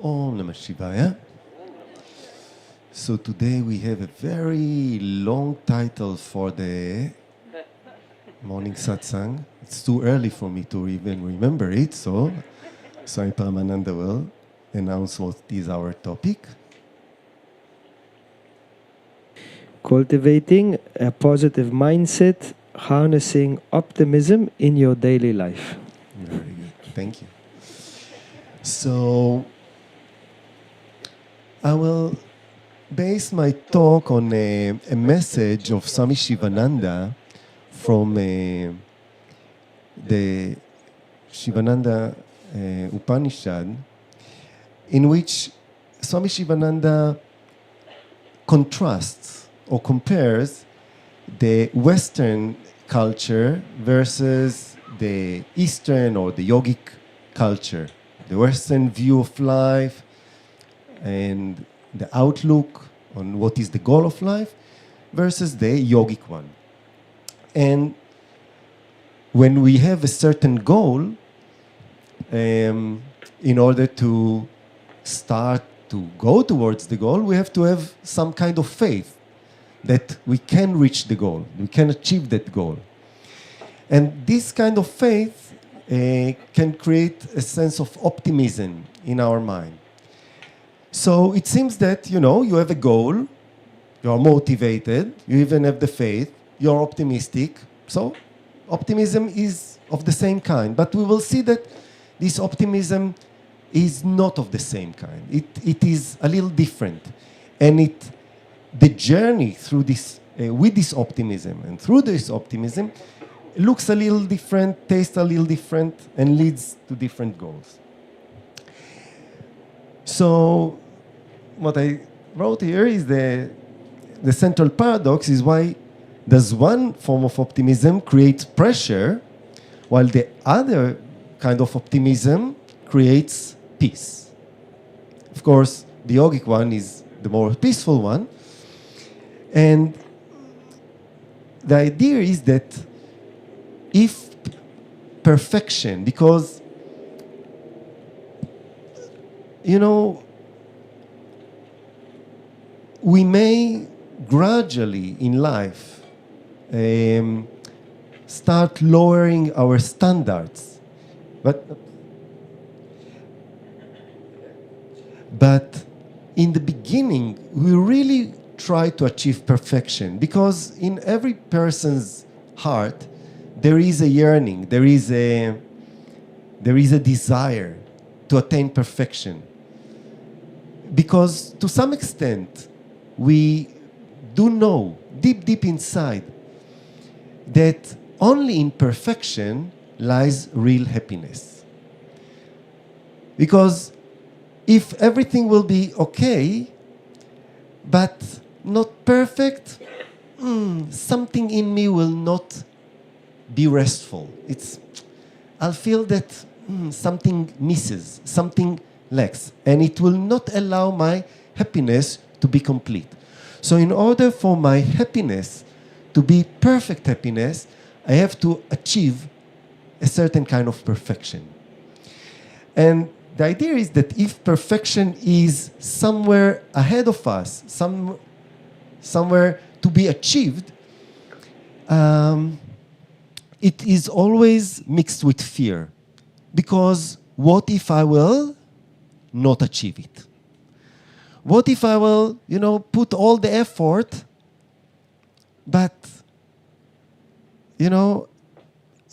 Om Namah Shivaya. So today we have a very long title for the morning satsang. It's too early for me to even remember it, so Swami Shambhudevananda will announce what is our topic. Cultivating a positive mindset, harnessing optimism in your daily life. Very good, thank you. So I will base my talk on a message of Swami Shivananda from the Sivananda Upanishad, in which Swami Shivananda contrasts or compares the Western culture versus the Eastern or the yogic culture, the Western view of life and the outlook on what is the goal of life versus the yogic one. And when we have a certain goal, in order to start to go towards the goal, we have to have some kind of faith that we can reach the goal, we can achieve that goal. And this kind of faith can create a sense of optimism in our mind. So it seems that, you have a goal, you are motivated, you even have the faith, you're optimistic. So optimism is of the same kind. But we will see that this optimism is not of the same kind. It is a little different. And the journey through this, with this optimism and through this optimism looks a little different, tastes a little different, and leads to different goals. So what I wrote here is the central paradox is why does one form of optimism create pressure while the other kind of optimism creates peace. Of course, the yogic one is the more peaceful one. And the idea is that if perfection, because, we may gradually in life start lowering our standards, but in the beginning we really try to achieve perfection, because in every person's heart there is a yearning, there is a desire to attain perfection, because to some extent we do know deep inside that only in perfection lies real happiness. Because if everything will be okay, but not perfect, something in me will not be restful. I'll feel that something misses, something lacks, and it will not allow my happiness to be complete. So in order for my happiness to be perfect happiness, I have to achieve a certain kind of perfection. And the idea is that if perfection is somewhere ahead of us, somewhere to be achieved, it is always mixed with fear. Because what if I will not achieve it? What if I will, put all the effort, but,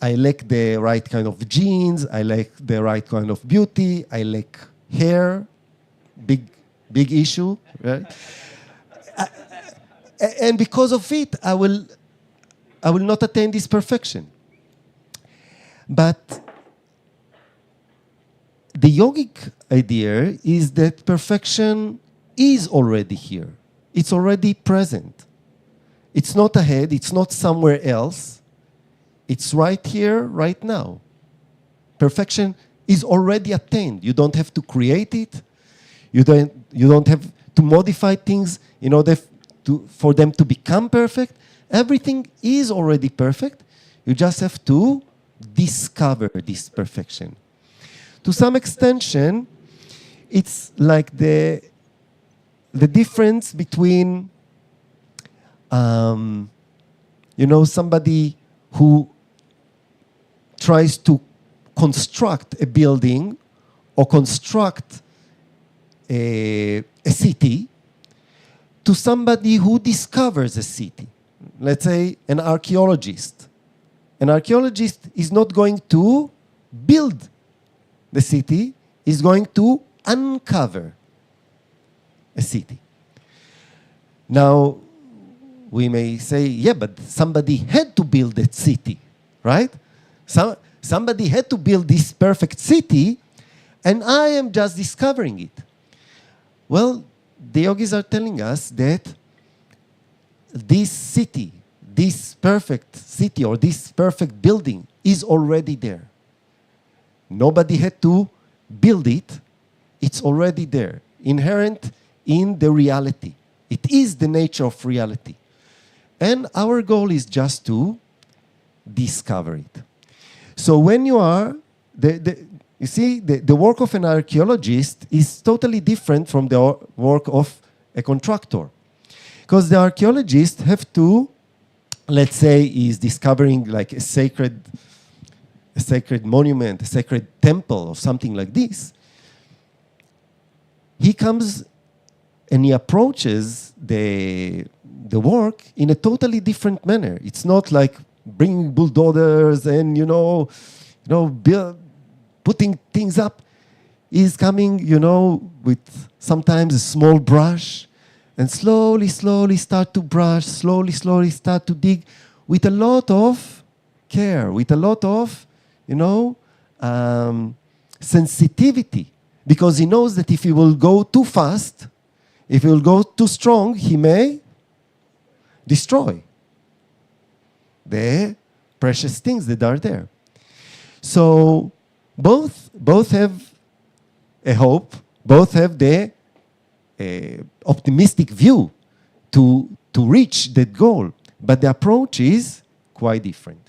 I lack the right kind of genes, I lack the right kind of beauty, I lack hair, big issue, right? And because of it, I will not attain this perfection. But the yogic idea is that perfection is already here. It's already present. It's not ahead, it's not somewhere else. It's right here, right now. Perfection is already attained. You don't have to create it. You don't have to modify things in order for them to become perfect. Everything is already perfect. You just have to discover this perfection. To some extension, it's like the difference between, somebody who tries to construct a building or construct a city to somebody who discovers a city. Let's say an archaeologist. An archaeologist is not going to build the city, is going to uncover a city. Now, we may say, yeah, but somebody had to build that city, right? Somebody had to build this perfect city, and I am just discovering it. Well, the yogis are telling us that this city, this perfect city or this perfect building is already there. Nobody had to build it. It's already there, inherent in the reality. It is the nature of reality. And our goal is just to discover it. So when you are, you see, the work of an archaeologist is totally different from the work of a contractor. Because the archaeologist have to, let's say, is discovering like a sacred monument, a sacred temple or something like this. He comes and he approaches the work in a totally different manner. It's not like bringing bulldozers and, putting things up. He's coming, with sometimes a small brush and slowly start to brush, slowly start to dig with a lot of care, with a lot of, sensitivity. Because he knows that if he will go too fast, if he will go too strong, he may destroy the precious things that are there. So both have a hope, both have the optimistic view to reach that goal, but the approach is quite different.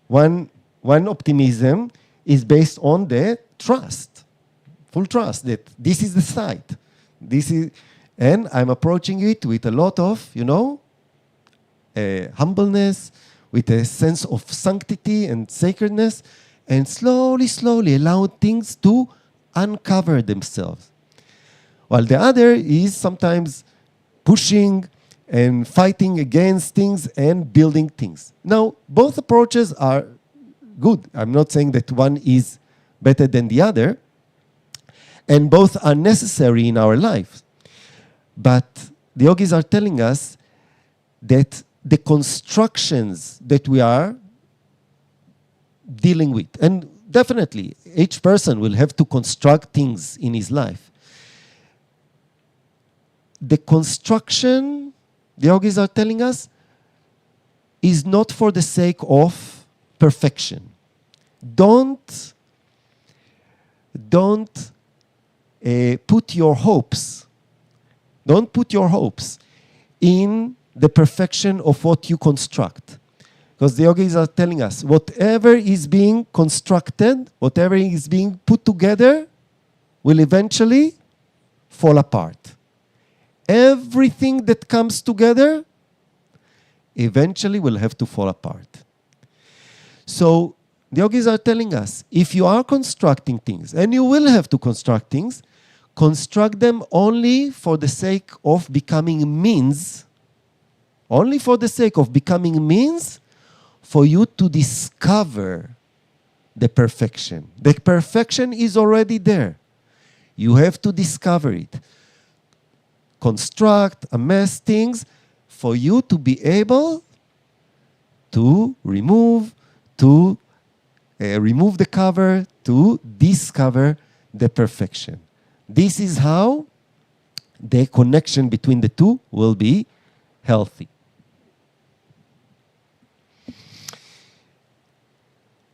One optimism is based on the trust, full trust that this is the site, and I'm approaching it with a lot of, humbleness, with a sense of sanctity and sacredness, and slowly allow things to uncover themselves. While the other is sometimes pushing and fighting against things and building things. Now, both approaches are good. I'm not saying that one is better than the other, and both are necessary in our lives. But the yogis are telling us that the constructions that we are dealing with, and definitely each person will have to construct things in his life. The construction, the yogis are telling us, is not for the sake of perfection. Don't put your hopes. Don't put your hopes in the perfection of what you construct. Because the yogis are telling us, whatever is being constructed, whatever is being put together, will eventually fall apart. Everything that comes together eventually will have to fall apart. So the yogis are telling us, if you are constructing things, and you will have to construct things, construct them only for the sake of becoming means, only for the sake of becoming means for you to discover the perfection. The perfection is already there. You have to discover it. Construct, amass things for you to be able to remove the cover, to discover the perfection. This is how the connection between the two will be healthy.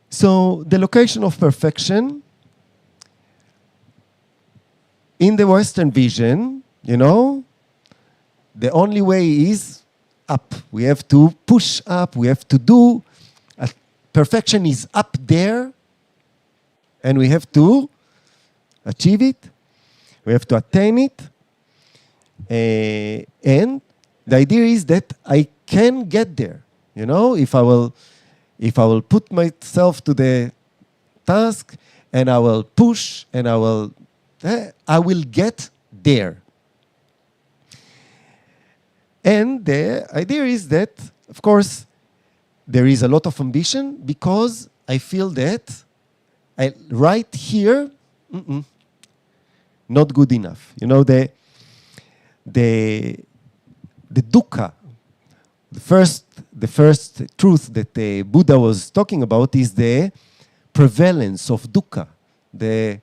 So the location of perfection in the Western vision, the only way is up. We have to push up, we have to do. Perfection is up there, and we have to achieve it. We have to attain it. And the idea is that I can get there. You know, if I will put myself to the task and I will push and I will get there. And the idea is that, of course, there is a lot of ambition because I feel that right here, not good enough. You know, the dukkha, the first truth that the Buddha was talking about is the prevalence of dukkha, the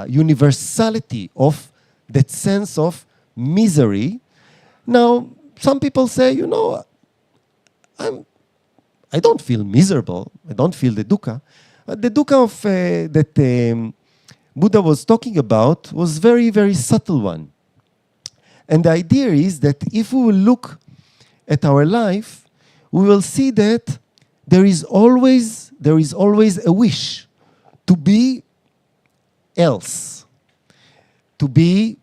universality of that sense of misery. Now, some people say, you know, I don't feel miserable. I don't feel the dukkha. The dukkha of that Buddha was talking about was very, very subtle one. And the idea is that if we will look at our life, we will see that there is always a wish to be else, to be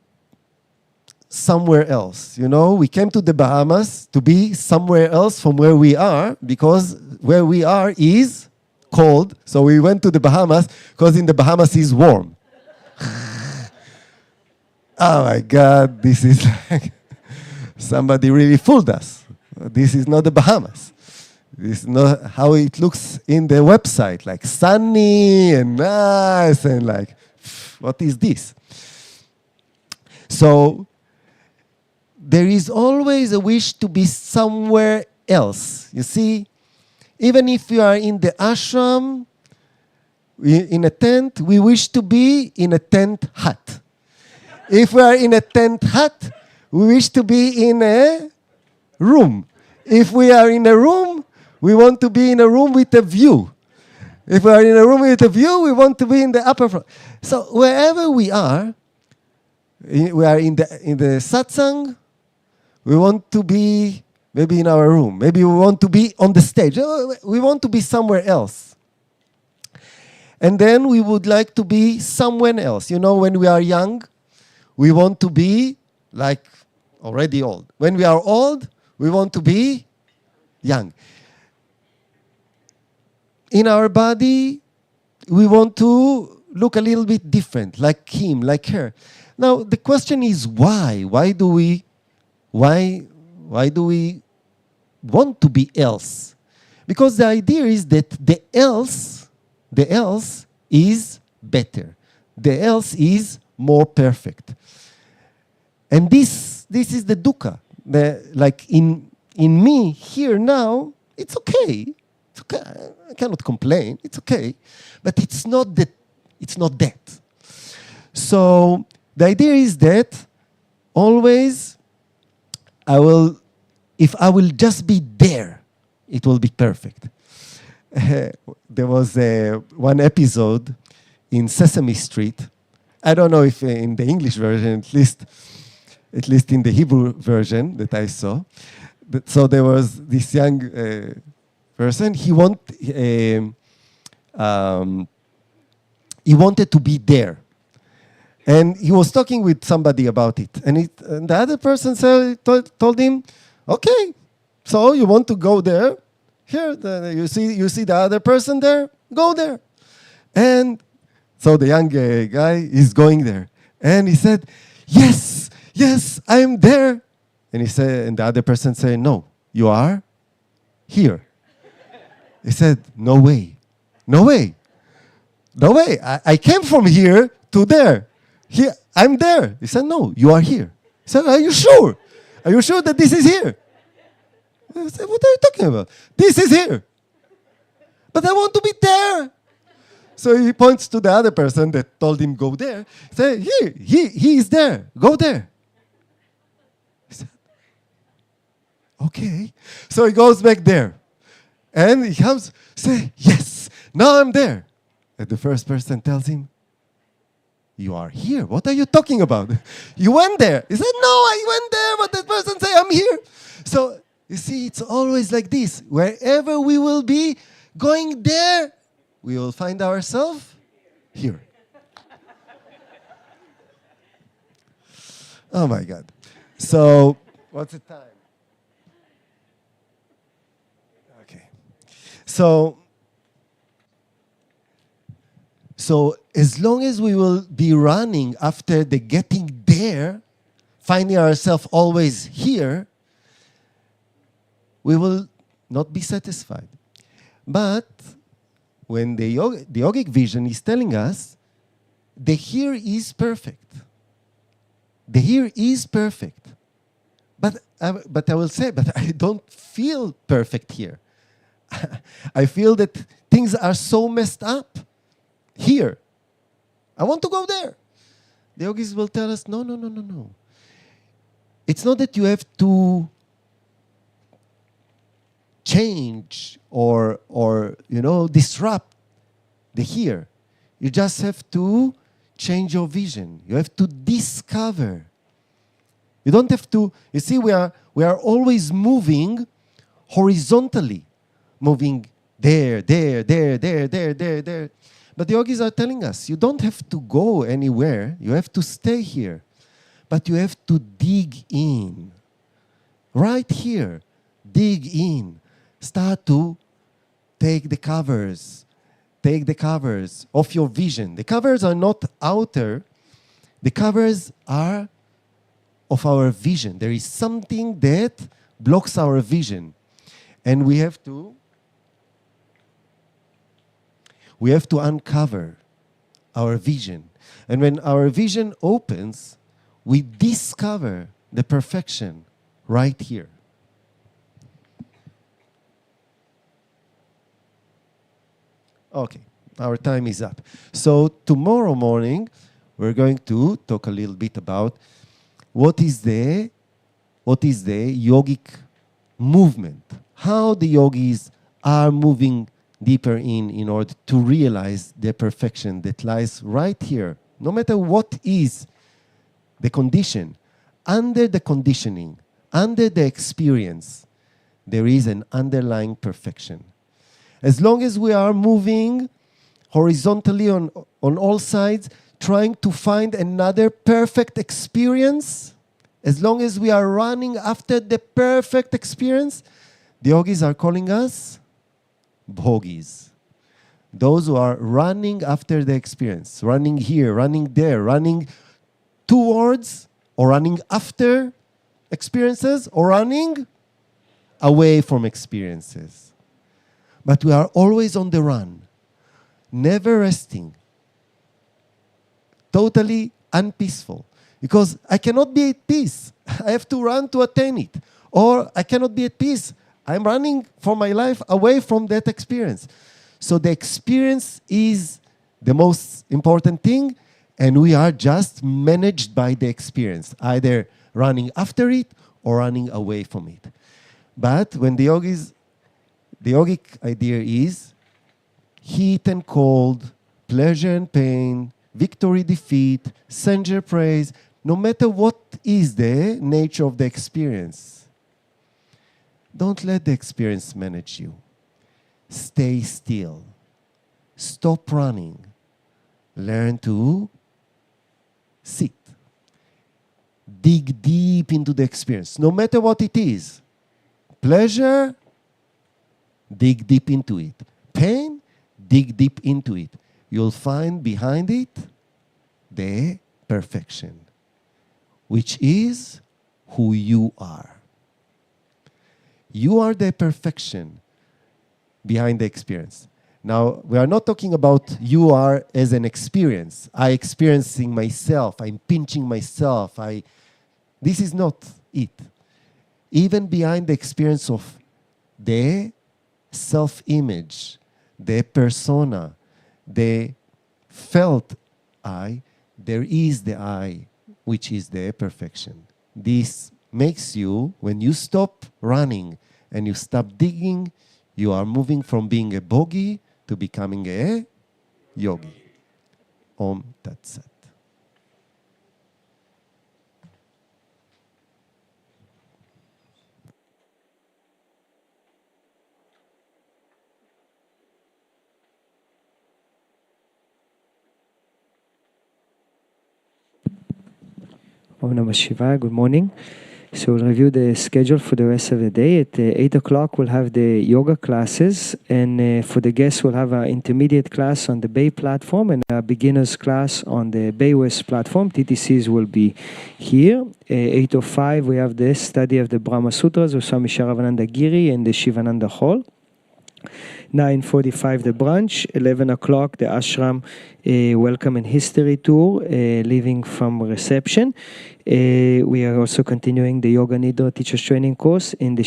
somewhere else. You know, we came to the Bahamas to be somewhere else from where we are, because where we are is cold. So we went to the Bahamas because in the Bahamas is warm. Oh my God, this is like somebody really fooled us. This is not the Bahamas. This is not how it looks in the website, like sunny and nice and like, what is this? So there is always a wish to be somewhere else. You see, even if you are in the ashram, in a tent, we wish to be in a tent hut. If we are in a tent hut, we wish to be in a room. If we are in a room, we want to be in a room with a view. If we are in a room with a view, we want to be in the upper floor. So wherever we are in the satsang, we want to be maybe in our room. Maybe we want to be on the stage. We want to be somewhere else. And then we would like to be somewhere else. You know, when we are young, we want to be like already old. When we are old, we want to be young. In our body, we want to look a little bit different, like him, like her. Now, the question is why? Why do we want to be else? Because the idea is that the else is better. The else is more perfect. And this is the dukkha. Like in me here now, it's okay. It's okay. I cannot complain. It's okay. But it's not that. So the idea is that always if I will just be there, it will be perfect. There was one episode in Sesame Street. I don't know if in the English version, at least in the Hebrew version that I saw. So there was this young person. He wanted to be there. And he was talking with somebody about it. And the other person told him, okay, so you want to go there? Here, you see the other person there? Go there. And so the young guy is going there. And he said, yes, I'm there. And the other person said, no, you are here. He said, no way. I came from here to there. Here, I'm there. He said, no, you are here. He said, are you sure? Are you sure that this is here? I said, what are you talking about? This is here. But I want to be there. So he points to the other person that told him go there. He said, here, he is there. Go there. He said, okay. So he goes back there. And he comes, say, yes, now I'm there. And the first person tells him, you are here. What are you talking about? You went there. He said, no, I went there, but that person said, I'm here. So, you see, it's always like this. Wherever we will be going there, we will find ourselves here. Oh my God. So, what's the time? Okay. So, so as long as we will be running after the getting there, finding ourselves always here, we will not be satisfied. But when the yogic vision is telling us, the here is perfect. The here is perfect. But I will say, but I don't feel perfect here. I feel that things are so messed up here. I want to go there. The yogis will tell us, no, no, no, no, no. It's not that you have to change or disrupt the here. You just have to change your vision. You have to discover. You don't have to. You see, we are always moving horizontally, moving there. But the yogis are telling us, you don't have to go anywhere. You have to stay here. But you have to dig in. Right here, dig in. Start to take the covers. Take the covers of your vision. The covers are not outer. The covers are of our vision. There is something that blocks our vision. And we have to uncover our vision. And when our vision opens, we discover the perfection right here. Okay, our time is up. So tomorrow morning, we're going to talk a little bit about what is the yogic movement, how the yogis are moving deeper in order to realize the perfection that lies right here. No matter what is the condition, under the conditioning, under the experience, there is an underlying perfection. As long as we are moving horizontally on all sides, trying to find another perfect experience, as long as we are running after the perfect experience, the yogis are calling us bhogis. Those who are running after the experience, running here, running there, running towards or running after experiences or running away from experiences. But we are always on the run, never resting, totally unpeaceful. Because I cannot be at peace. I have to run to attain it. Or I cannot be at peace. I'm running for my life away from that experience. So the experience is the most important thing, and we are just managed by the experience, either running after it or running away from it. But when the yogic idea is heat and cold, pleasure and pain, victory, defeat, censure, praise, no matter what is the nature of the experience, don't let the experience manage you. Stay still. Stop running. Learn to sit. Dig deep into the experience, no matter what it is. Pleasure, dig deep into it. Pain, dig deep into it. You'll find behind it the perfection, which is who you are. You are the perfection behind the experience. Now, we are not talking about you are as an experience. I experiencing myself. I'm pinching myself. This is not it. Even behind the experience of the self-image, the persona, the felt I, there is the I, which is the perfection. This makes you, when you stop running and you stop digging, you are moving from being a bhogi to becoming a yogi. Om Tat Sat. Om Namah Shivaya, good morning. So we'll review the schedule for the rest of the day. At 8 o'clock, we'll have the yoga classes. And for the guests, we'll have our intermediate class on the Bay platform and our beginner's class on the Bay West platform. TTCs will be here. 8:05, we have the study of the Brahma Sutras with Swami Shambhudevananda Giri in the Sivananda Hall. 9:45 the brunch, 11 o'clock the ashram welcome and history tour, leaving from reception. We are also continuing the Yoga Nidra teachers training course in the